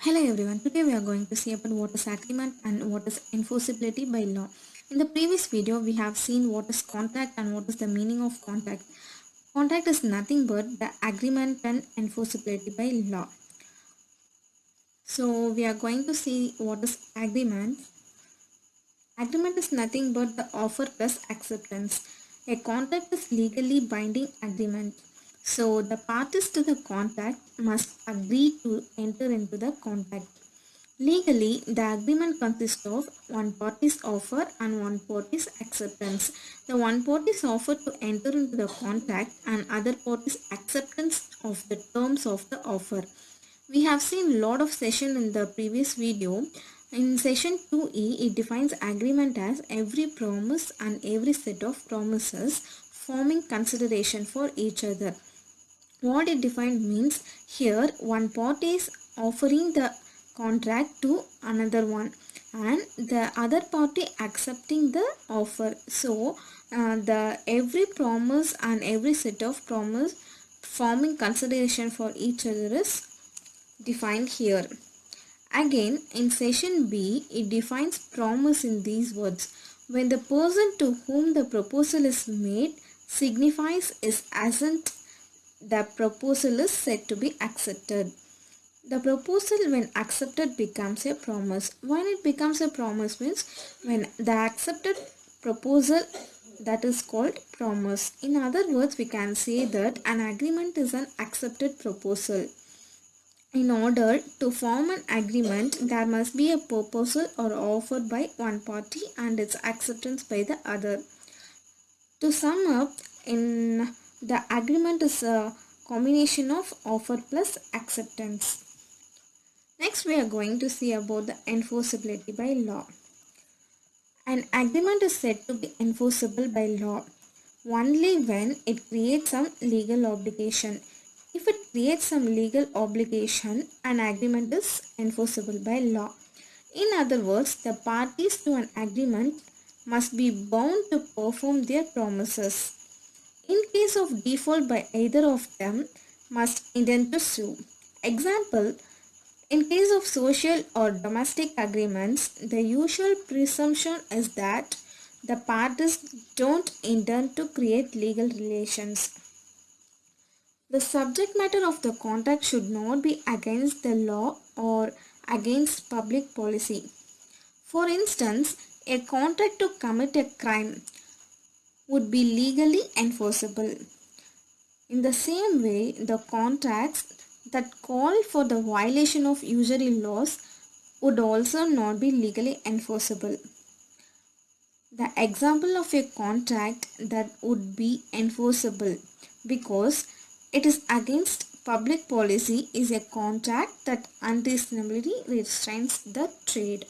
Hello everyone, today we are going to see about what is agreement and what is enforceability by law. In the previous video, we have seen what is contract and what is the meaning of contract. Contract is nothing but the agreement and enforceability by law. So we are going to see what is agreement. Agreement is nothing but the offer plus acceptance. A contract is legally binding agreement. So the parties to the contract must agree to enter into the contract. Legally, the agreement consists of one party's offer and one party's acceptance. The one party's offer to enter into the contract and other party's acceptance of the terms of the offer. We have seen a lot of session in the previous video. In session 2e, it defines agreement as every promise and every set of promises forming consideration for each other. What it defined means here one party is offering the contract to another one and the other party accepting the offer. So the every promise and every set of promise forming consideration for each other is defined here. Again, in session B, it defines promise in these words. When the person to whom the proposal is made signifies his assent, the proposal is said to be accepted. The proposal when accepted becomes a promise. When it becomes a promise means when the accepted proposal, that is called promise. In other words, we can say that an agreement is an accepted proposal. In order to form an agreement, there must be a proposal or offer by one party and its acceptance by the other. To sum up, in the agreement is a combination of offer plus acceptance. Next, we are going to see about the enforceability by law. An agreement is said to be enforceable by law only when it creates some legal obligation. If it creates some legal obligation, an agreement is enforceable by law. In other words, the parties to an agreement must be bound to perform their promises. In case of default by either of them, must intend to sue. Example, in case of social or domestic agreements, the usual presumption is that the parties don't intend to create legal relations. The subject matter of the contract should not be against the law or against public policy. For instance, a contract to commit a crime would be legally enforceable. In the same way, the contracts that call for the violation of usury laws would also not be legally enforceable. The example of a contract that would be enforceable because it is against public policy is a contract that unreasonably restrains the trade.